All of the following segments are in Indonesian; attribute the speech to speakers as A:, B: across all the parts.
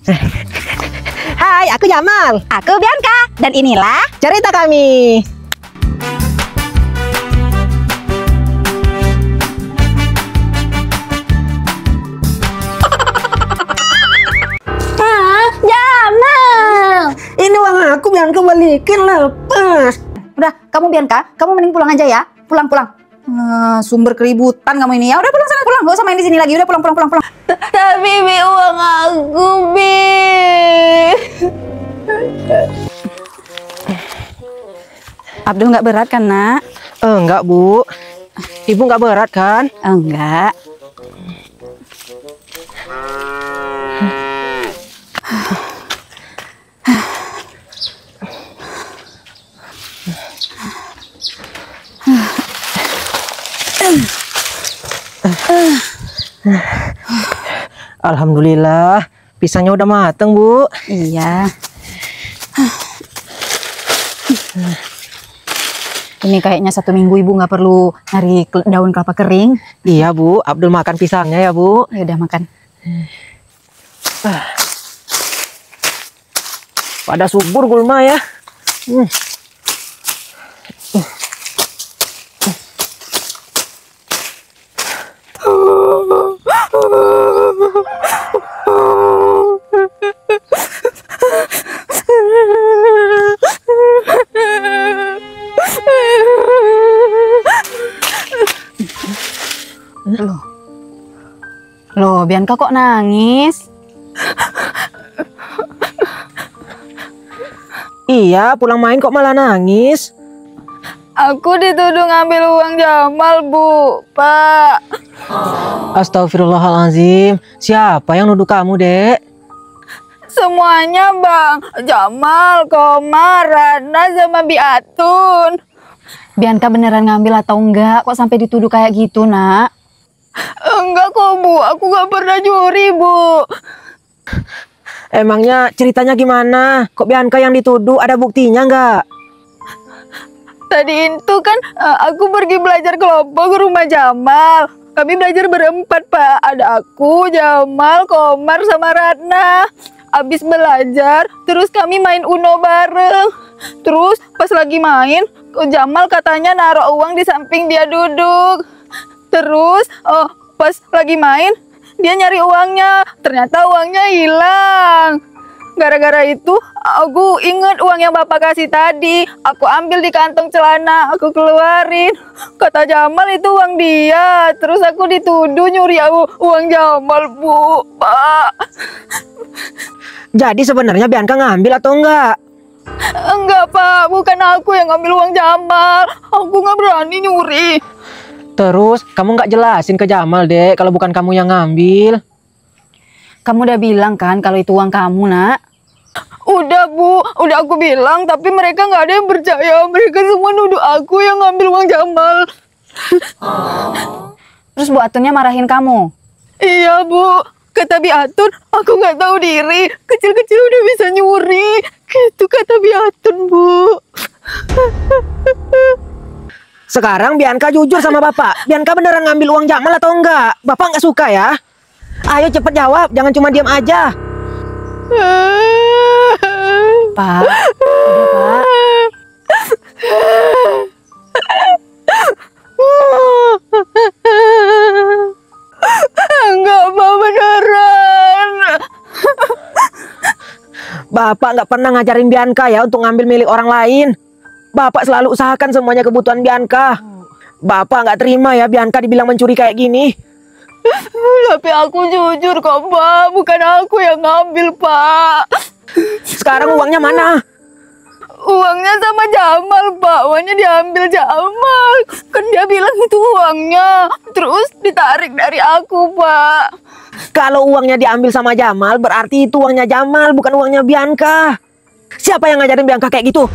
A: Hai, aku Jamal.
B: Aku Bianca, dan inilah
A: Cerita kami.
B: Jamal.
A: Ini uang aku, Bianca balikin lepas.
B: Udah, kamu Bianca, kamu mending pulang aja ya. Pulang. Sumber keributan kamu ini ya. Udah pulang sana, pulang. Gak usah main di sini lagi. Udah pulang.
C: Tapi Bi, uang aku, Bi.
B: Abdul nggak berat kan, Nak?
A: Enggak, Bu. Ibu nggak berat kan?
B: Enggak.
A: Alhamdulillah, pisangnya udah mateng, Bu.
B: Iya. Ini kayaknya 1 minggu Ibu nggak perlu nyari daun kelapa kering.
A: Iya, Bu. Abdul makan pisangnya ya, Bu.
B: Ya udah makan.
A: Pada subur gulma ya.
B: Loh, Bianca kok nangis?
A: Iya, pulang main kok malah nangis.
C: Aku dituduh ngambil uang Jamal, Bu. Pak.
A: Astagfirullahaladzim. Siapa yang nuduh kamu, Dek?
C: Semuanya, Bang. Jamal, Komar, Rana, sama Biatun.
B: Bianca beneran ngambil atau enggak? Kok sampai dituduh kayak gitu, Nak?
C: Enggak kok, Bu. Aku gak pernah curi, Bu.
A: Emangnya ceritanya gimana? Kok Bianca yang dituduh? Ada buktinya nggak?
C: Tadi itu kan aku pergi belajar kelompok ke rumah Jamal. Kami belajar berempat, Pak. Ada aku, Jamal, Komar, sama Ratna. Abis belajar, terus kami main Uno bareng. Terus pas lagi main, Jamal katanya naruh uang di samping dia duduk. Terus pas lagi main, dia nyari uangnya. Ternyata uangnya hilang. Gara-gara itu, aku inget uang yang Bapak kasih tadi. Aku ambil di kantong celana, aku keluarin. Kata Jamal itu uang dia. Terus aku dituduh nyuri uang Jamal, Bu. Pak.
A: Jadi sebenarnya Bianca ngambil atau enggak?
C: Enggak, Pak. Bukan aku yang ngambil uang Jamal. Aku nggak berani nyuri.
A: Terus kamu nggak jelasin ke Jamal, Dek, kalau bukan kamu yang ngambil?
B: Kamu udah bilang kan kalau itu uang kamu, Nak?
C: Udah, Bu. Udah aku bilang, tapi mereka nggak ada yang percaya. Mereka semua nuduh aku yang ngambil uang Jamal.
B: Terus Bu Atunnya marahin kamu?
C: Iya, Bu. Kata Biatun, aku nggak tahu diri. Kecil-kecil udah bisa nyuri. Gitu kata Biatun, Bu.
A: Sekarang Bianca jujur sama Bapak. Bianca beneran ngambil uang Jamal atau enggak? Bapak nggak suka ya? Ayo cepet jawab, jangan cuma diam aja.
B: Pak, udah, Pak.
C: Enggak, Pak, beneran.
A: Bapak nggak pernah ngajarin Bianca ya untuk ngambil milik orang lain. Bapak selalu usahakan semuanya kebutuhan Bianca. Bapak nggak terima ya Bianca dibilang mencuri kayak gini.
C: Tapi aku jujur kok, Pak. Bukan aku yang ngambil, Pak.
A: Sekarang uangnya mana?
C: Uangnya sama Jamal, Pak. Uangnya diambil Jamal. Kan dia bilang itu uangnya. Terus ditarik dari aku, Pak.
A: Kalau uangnya diambil sama Jamal, berarti itu uangnya Jamal, bukan uangnya Bianca. Siapa yang ngajarin Bianca kayak gitu?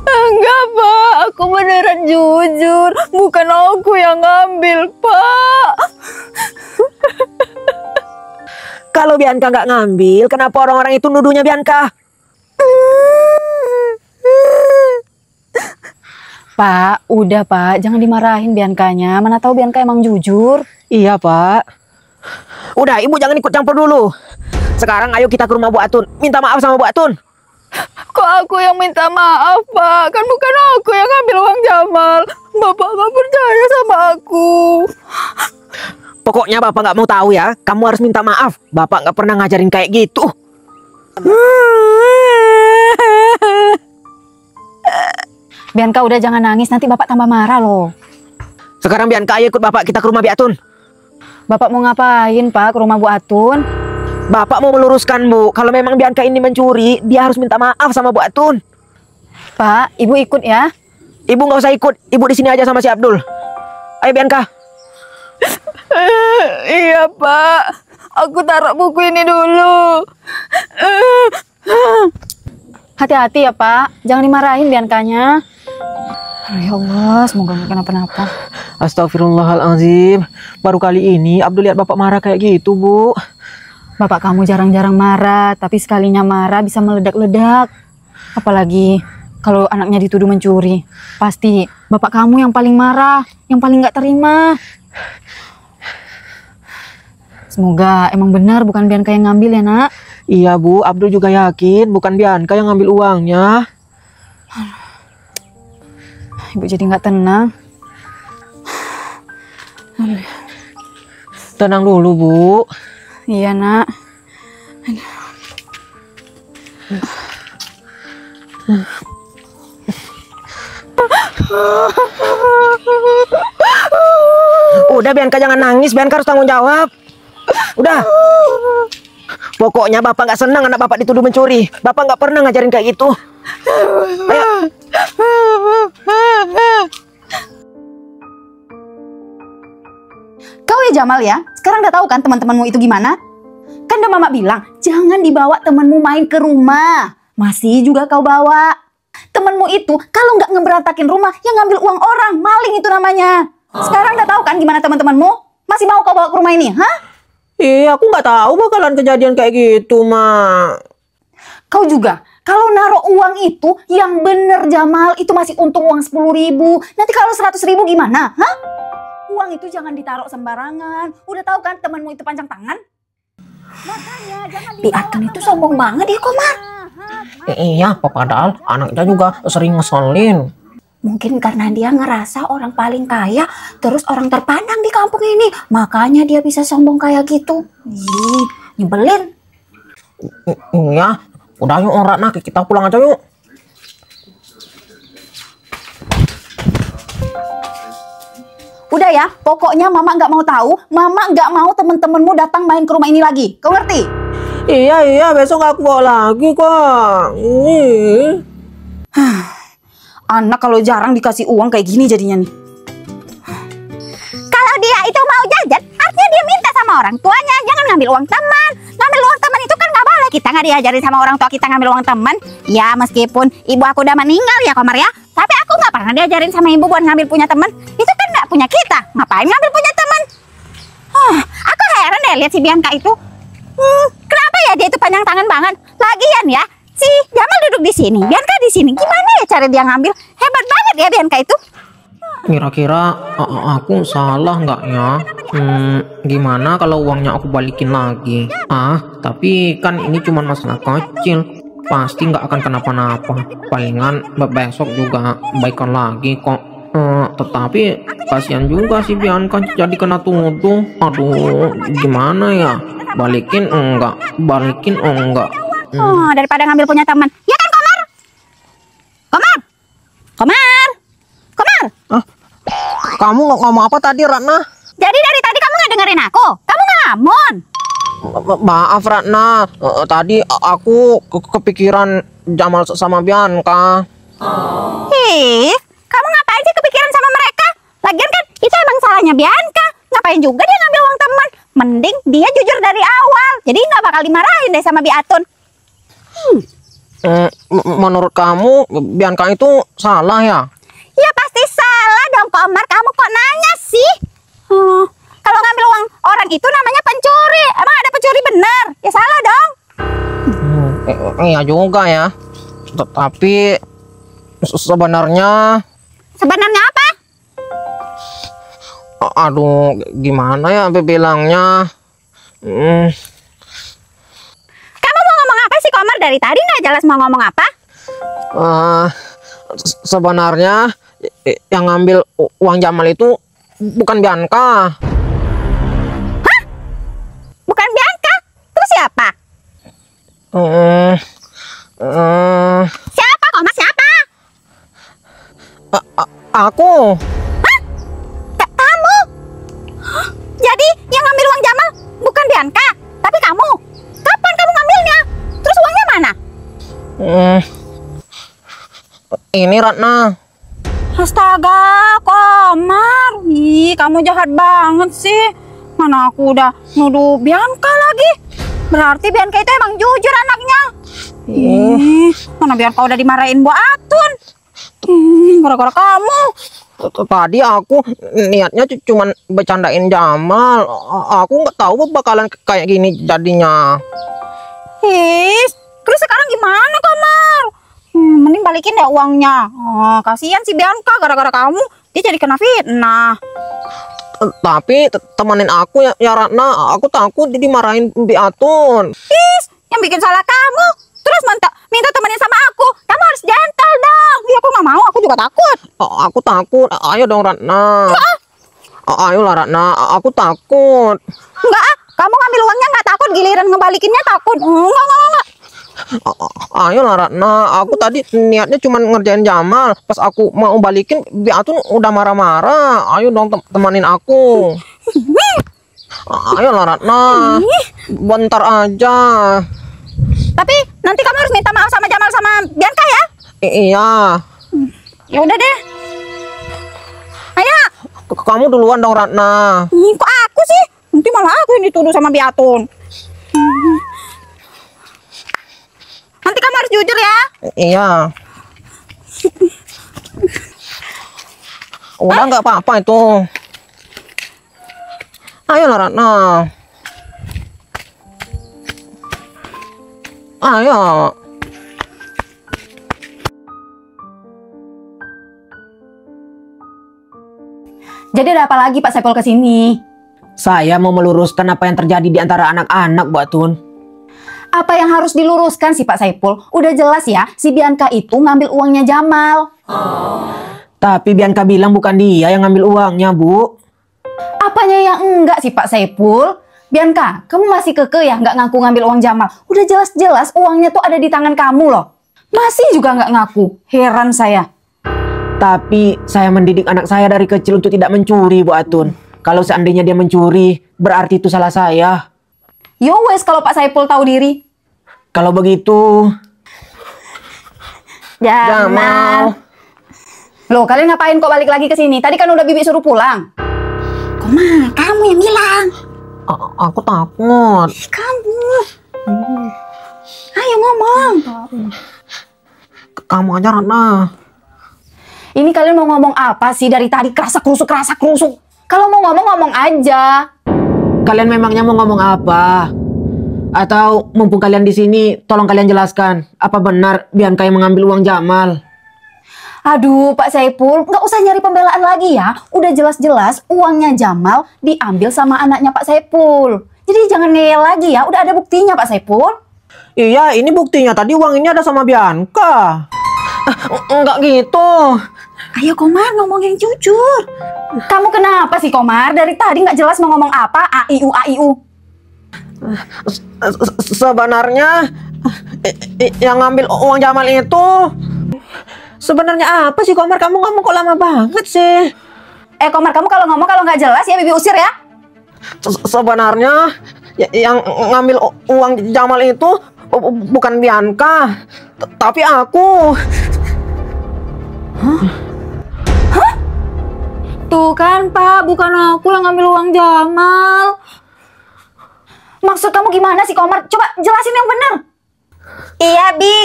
C: Enggak, Pak. Aku beneran jujur. Bukan aku yang ngambil, Pak.
A: Kalau Bianca nggak ngambil, kenapa orang-orang itu nuduhnya Bianca?
B: Pak, udah Pak, jangan dimarahin Biancanya. Mana tahu Bianca emang jujur.
A: Iya, Pak. Udah, ibu jangan ikut campur dulu. Sekarang ayo kita ke rumah Bu Atun. Minta maaf sama Bu Atun.
C: Kok aku yang minta maaf, Pak? Kan bukan aku yang ngambil uang Jamal. Bapak nggak percaya sama aku.
A: Pokoknya Bapak nggak mau tahu ya. Kamu harus minta maaf. Bapak nggak pernah ngajarin kayak gitu.
B: Bianca udah jangan nangis, nanti Bapak tambah marah loh.
A: Sekarang Bianca ayo ikut Bapak kita ke rumah Bu Atun.
B: Bapak mau ngapain, Pak, ke rumah Bu Atun?
A: Bapak mau meluruskan, Bu. Kalau memang Bianca ini mencuri, dia harus minta maaf sama Bu Atun.
B: Pak, Ibu ikut ya.
A: Ibu nggak usah ikut. Ibu di sini aja sama si Abdul. Ayo Bianca.
C: Iya, Pak. Aku taruh buku ini dulu.
B: Hati-hati ya, Pak. Jangan dimarahin Biancanya. Ya Allah, semoga nggak kenapa-napa.
A: Astagfirullahaladzim. Baru kali ini Abdul lihat Bapak marah kayak gitu, Bu.
B: Bapak kamu jarang-jarang marah, tapi sekalinya marah bisa meledak-ledak. Apalagi kalau anaknya dituduh mencuri. Pasti bapak kamu yang paling marah, yang paling nggak terima. Semoga emang benar bukan Bianca yang ngambil ya, Nak.
A: Iya, Bu. Abdul juga yakin bukan Bianca yang ngambil uangnya.
B: Ibu jadi nggak tenang.
A: Tenang dulu, Bu.
B: Iya, Nak.
A: Udah Bianca jangan nangis. Bianca harus tanggung jawab. Udah. Pokoknya Bapak nggak senang anak Bapak dituduh mencuri. Bapak nggak pernah ngajarin kayak gitu. Ayo.
B: Kau ya Jamal ya, sekarang udah tahu kan teman-temanmu itu gimana? Kan udah mama bilang, jangan dibawa temanmu main ke rumah. Masih juga kau bawa. Temanmu itu kalau nggak ngeberantakin rumah, ya ngambil uang orang, maling itu namanya. Sekarang udah tahu kan gimana teman-temanmu? Masih mau kau bawa ke rumah ini, hah?
A: Iya, aku nggak tahu bakalan kejadian kayak gitu, Ma.
B: Kau juga, kalau naruh uang itu yang bener Jamal, itu masih untung uang 10.000. Nanti kalau 100.000 gimana, hah? Uang itu jangan ditaruh sembarangan. Udah tahu kan temanmu itu panjang tangan? Makanya jangan dibawa. Atun itu sombong banget ya, Komar.
A: Iya, padahal anaknya juga sering ngeselin.
B: Mungkin karena dia ngerasa orang paling kaya, terus orang terpandang di kampung ini. Makanya dia bisa sombong kayak gitu. Ih, nyebelin.
A: Iya, udah yuk Ratna, kita pulang aja yuk.
B: Udah ya, pokoknya mama nggak mau tahu, mama nggak mau temen-temenmu datang main ke rumah ini lagi. Kau ngerti?
A: Iya, besok aku bawa lagi kok.
B: Anak kalau jarang dikasih uang kayak gini jadinya nih.
D: Kalau dia itu mau jajan, artinya dia minta sama orang tuanya. Jangan ngambil uang teman. Ngambil uang teman itu kan nggak boleh. Kita nggak diajarin sama orang tua kita ngambil uang teman. Ya meskipun ibu aku udah meninggal ya Komar ya. Tapi aku nggak pernah diajarin sama ibu buat ngambil punya teman. Itu kan nggak punya kita. Ngapain ngambil punya teman? Aku heran deh lihat si Bianca itu. Kenapa ya dia itu panjang tangan banget? Lagian ya, si Jamal duduk di sini, Bianca di sini. Gimana ya cara dia ngambil? Hebat banget ya Bianca itu.
A: Kira-kira aku salah nggak ya? Gimana kalau uangnya aku balikin lagi? Tapi kan ini cuma masalah kecil. Pasti nggak akan kenapa-napa. Palingan besok juga baikan lagi kok. Tetapi kasihan juga si Bianca jadi kena tuduh. Aduh, gimana ya? Balikin enggak? Balikin enggak?
D: Daripada ngambil punya teman. Ya kan Komar? Komar? Komar? Komar?
A: Kamu ngomong apa tadi, Ratna?
D: Jadi dari tadi kamu nggak dengerin aku? Kamu ngelamun?
A: Maaf, Ratna. Tadi aku kepikiran Jamal sama Bianca.
D: Kamu ngapain sih kepikiran sama mereka? Lagian kan itu emang salahnya Bianca. Ngapain juga dia ngambil uang teman? Mending dia jujur dari awal. Jadi nggak bakal dimarahin deh sama Biatun.
A: Menurut kamu Bianca itu salah ya?
D: Ya pasti salah dong Komar. Kamu kok nanya sih? Kalau ngambil uang orang itu namanya pencuri. Emang ada pencuri benar? Ya salah dong.
A: Iya juga ya. Tapi sebenarnya
D: Sebenarnya apa?
A: aduh, gimana ya bilangnya? Hmm,
D: Kamu mau ngomong apa sih Komar? Dari tadi nggak jelas mau ngomong apa.
A: eh, sebenarnya yang ngambil uang Jamal itu bukan Bianca.
D: Bukan Bianca. Terus siapa?
A: Hmm, eh,
D: Siapa Komar? Siapa?
A: aku.
D: Kamu? Hah? Jadi yang ngambil uang Jamal bukan Bianca, tapi kamu. Kapan kamu ngambilnya? Terus uangnya mana?
A: Hmm, ini Ratna.
C: Astaga, Komar. Ih, kamu jahat banget sih. Mana aku udah nuduh Bianca lagi. Berarti Bianca itu emang jujur anaknya. Ih, mana Bianca udah dimarahin Bu Atun. Gara-gara kamu.
A: Tadi aku niatnya cuman bercandain Jamal. Aku nggak tahu bakalan kayak gini jadinya.
C: Terus sekarang gimana Komar? Mending balikin ya uangnya. Oh, kasihan si Bianca gara-gara kamu dia jadi kena fitnah.
A: Tapi temenin aku ya Ratna. Aku takut dimarahin Biatun.
C: Yang bikin salah kamu. Terus minta temenin sama aku. Kamu harus gentle dong. Ya aku nggak mau, aku juga takut.
A: Aku takut. Ayo dong Ratna. Ayolah Ratna. Aku takut.
C: Enggak, kamu ngambil uangnya nggak takut, giliran ngebalikinnya takut. Enggak.
A: Ayolah Ratna. Aku tadi niatnya cuma ngerjain Jamal. Pas aku mau balikin Biatun udah marah-marah. Ayo dong temenin aku. Ayolah Ratna. Bentar aja.
C: Tapi nanti kamu harus minta maaf sama Jamal sama Bianca ya.
A: Iya.
C: Ya udah deh. Ayo.
A: Kamu duluan dong Ratna.
C: Kok aku sih? Nanti malah aku yang dituduh sama Biatun. Nanti kamu harus jujur ya.
A: Iya. Udah nggak apa-apa itu. Ayolah Ratna. Ayo.
B: Jadi ada apa lagi Pak Saipul kesini?
A: Saya mau meluruskan apa yang terjadi di antara anak-anak, Bu Atun.
B: Apa yang harus diluruskan sih Pak Saipul? Udah jelas ya, si Bianca itu ngambil uangnya Jamal.
A: Tapi Bianca bilang bukan dia yang ngambil uangnya, Bu.
B: Apanya yang enggak sih Pak Saipul? Bianca, kamu masih keke ya nggak ngaku ngambil uang Jamal? Udah jelas-jelas uangnya tuh ada di tangan kamu loh. Masih juga nggak ngaku. Heran saya.
A: Tapi saya mendidik anak saya dari kecil untuk tidak mencuri, Bu Atun. Kalau seandainya dia mencuri, berarti itu salah saya.
B: Yo wes kalau Pak Saipul tahu diri.
A: Kalau begitu,
B: Jamal. Loh, kalian ngapain kok balik lagi ke sini? Tadi kan udah Bibi suruh pulang.
D: Komar, kamu yang bilang.
A: Aku takut.
D: Kamu. Ayo ngomong.
A: Kamu aja, Ratna.
B: Ini kalian mau ngomong apa sih dari tadi kerasa kerusuk. Kalau mau ngomong aja.
A: Kalian memangnya mau ngomong apa? Atau mumpung kalian di sini, tolong kalian jelaskan apa benar Bianca yang mengambil uang Jamal?
B: Aduh, Pak Saipul, nggak usah nyari pembelaan lagi ya. Udah jelas-jelas uangnya Jamal diambil sama anaknya Pak Saipul. Jadi jangan ngeyel lagi ya. Udah ada buktinya Pak Saipul.
A: Iya, ini buktinya. Tadi uang ini ada sama Bianca. Enggak gitu.
D: Ayo Komar ngomong yang jujur.
B: Kamu kenapa sih Komar? Dari tadi nggak jelas mau ngomong apa? A-I-U.
A: Sebenarnya yang ngambil uang Jamal itu sebenarnya apa sih, Komar? Kamu ngomong kok lama banget sih?
B: Komar, kamu kalau ngomong kalau nggak jelas ya Bibi usir ya.
A: Sebenarnya yang ngambil uang Jamal itu bukan Bianca, tapi aku.
B: Hah? Tuh kan Pak, bukan aku yang ngambil uang Jamal. Maksud kamu gimana sih Komar? Coba jelasin yang benar.
D: Iya Bi,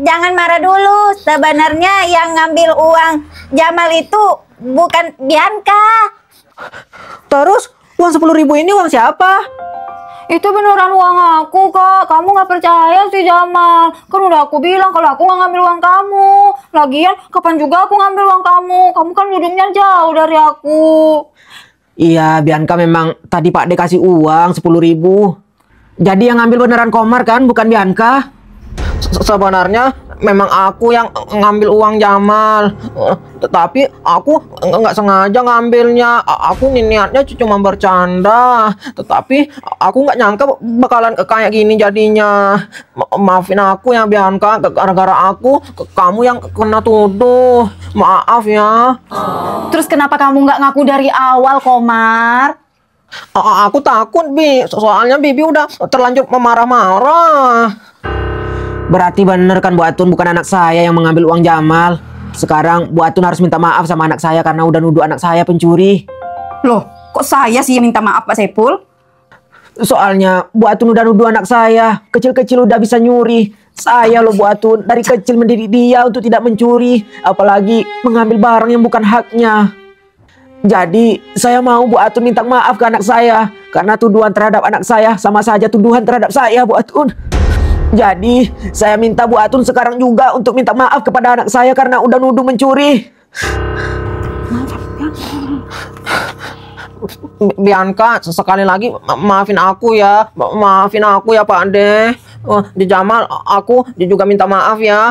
D: jangan marah dulu. Sebenarnya yang ngambil uang Jamal itu bukan Bianca.
A: Terus uang 10.000 ini uang siapa?
C: Itu beneran uang aku kok. Kamu nggak percaya sih Jamal? Kan udah aku bilang kalau aku nggak ngambil uang kamu. Lagian kapan juga aku ngambil uang kamu? Kamu kan ujungnya jauh dari aku.
A: Iya, Bianca memang tadi Pak De kasih uang 10.000.
E: Jadi yang ngambil beneran Komar kan, bukan Bianca?
A: Sebenarnya memang aku yang ngambil uang Jamal, tetapi aku nggak sengaja ngambilnya. Aku niatnya cuma bercanda, tetapi aku nggak nyangka bakalan kayak gini jadinya. Maafin aku ya Bianca, gara-gara aku kamu yang kena tuduh. Maaf ya.
B: Terus kenapa kamu nggak ngaku dari awal, Komar?
A: Aku takut, Bi. Soalnya Bibi udah terlanjur memarah-marah.
E: Berarti bener kan Bu Atun bukan anak saya yang mengambil uang Jamal. Sekarang Bu Atun harus minta maaf sama anak saya karena udah nuduh anak saya pencuri.
B: Loh, kok saya sih yang minta maaf, Pak Saiful?
E: Soalnya Bu Atun udah nuduh anak saya, kecil-kecil udah bisa nyuri. Saya loh Bu Atun, dari kecil mendidik dia untuk tidak mencuri, apalagi mengambil barang yang bukan haknya. Jadi saya mau Bu Atun minta maaf ke anak saya, karena tuduhan terhadap anak saya sama saja tuduhan terhadap saya Bu Atun. Jadi saya minta Bu Atun sekarang juga untuk minta maaf kepada anak saya karena udah nuduh mencuri.
A: Bianca, sekali lagi maafin aku ya. Maafin aku ya Pak Ade. Di Jamal, aku juga minta maaf ya.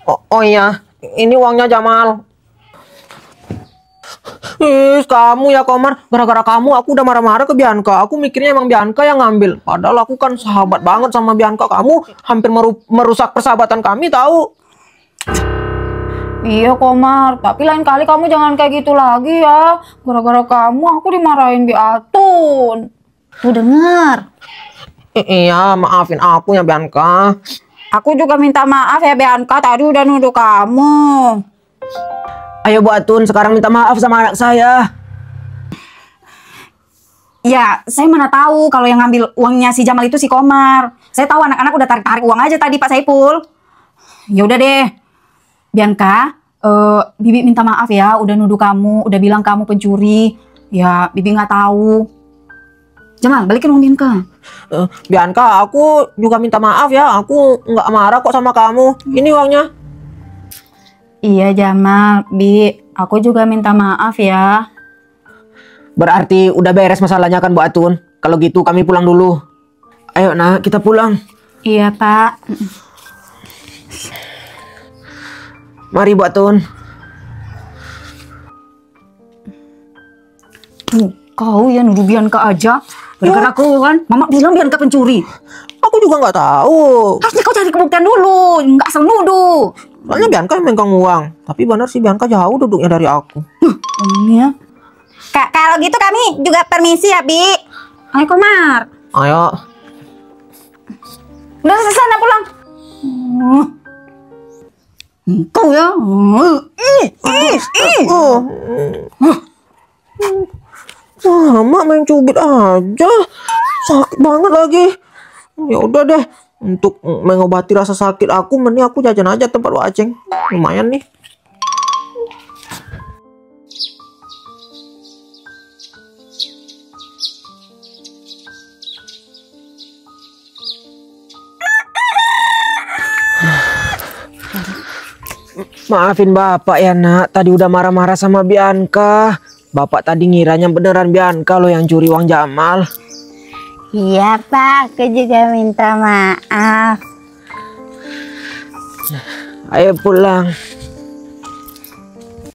A: Oh iya, ini uangnya Jamal. Kamu ya Komar, gara-gara kamu aku udah marah-marah ke Bianca. Aku mikirnya emang Bianca yang ngambil. Padahal aku kan sahabat banget sama Bianca. Kamu hampir merusak persahabatan kami tahu.
B: Iya, Komar. Tapi lain kali kamu jangan kayak gitu lagi ya. Gara-gara kamu aku dimarahin Bi Atun. Tuh dengar.
A: Iya, maafin aku ya Bianca.
B: Aku juga minta maaf ya Bianca, tadi udah nuduh kamu.
E: Ayo Bu Atun sekarang minta maaf sama anak saya.
B: Ya, saya mana tahu kalau yang ngambil uangnya si Jamal itu si Komar. Saya tahu anak-anak udah tarik-tarik uang aja tadi Pak Saiful. Ya udah deh. Bianca, Bibi minta maaf ya udah nuduh kamu, udah bilang kamu pencuri. Ya, Bibi nggak tahu. Jamal, balikin uang Bianca.
A: Bianca, aku juga minta maaf ya. Aku nggak marah kok sama kamu. Ini uangnya.
B: Iya Jamal, Bi, aku juga minta maaf ya.
E: Berarti udah beres masalahnya kan Bu Atun? Kalau gitu kami pulang dulu. Ayo nak, kita pulang.
B: Iya Pak.
E: Mari Bu Atun.
B: Kau ya nuduh Bianca aja. Gara-gara aku kan, Mama bilang Bianca pencuri.
A: Aku juga nggak tahu.
B: Harusnya kau cari kebuktian dulu, nggak asal nuduh.
A: Soalnya Bianca yang megang uang. Tapi benar sih Bianca jauh duduknya dari aku.
B: Ini ya.
D: Kak, kalau gitu kami juga permisi ya, Bi.
B: Ayo Komar.
A: Ayo.
B: Udah selesai nak pulang. Kau ya.
A: Mak main cubit aja. Sakit banget lagi. Ya udah deh. Untuk mengobati rasa sakit aku, mending aku jajan aja tempat lu Aceng. Lumayan nih.
E: Maafin Bapak ya nak, tadi udah marah-marah sama Bianca. Bapak tadi ngiranya beneran Bianca lo yang curi uang Jamal.
D: Iya, Pak. Aku juga minta maaf.
E: Ayo pulang.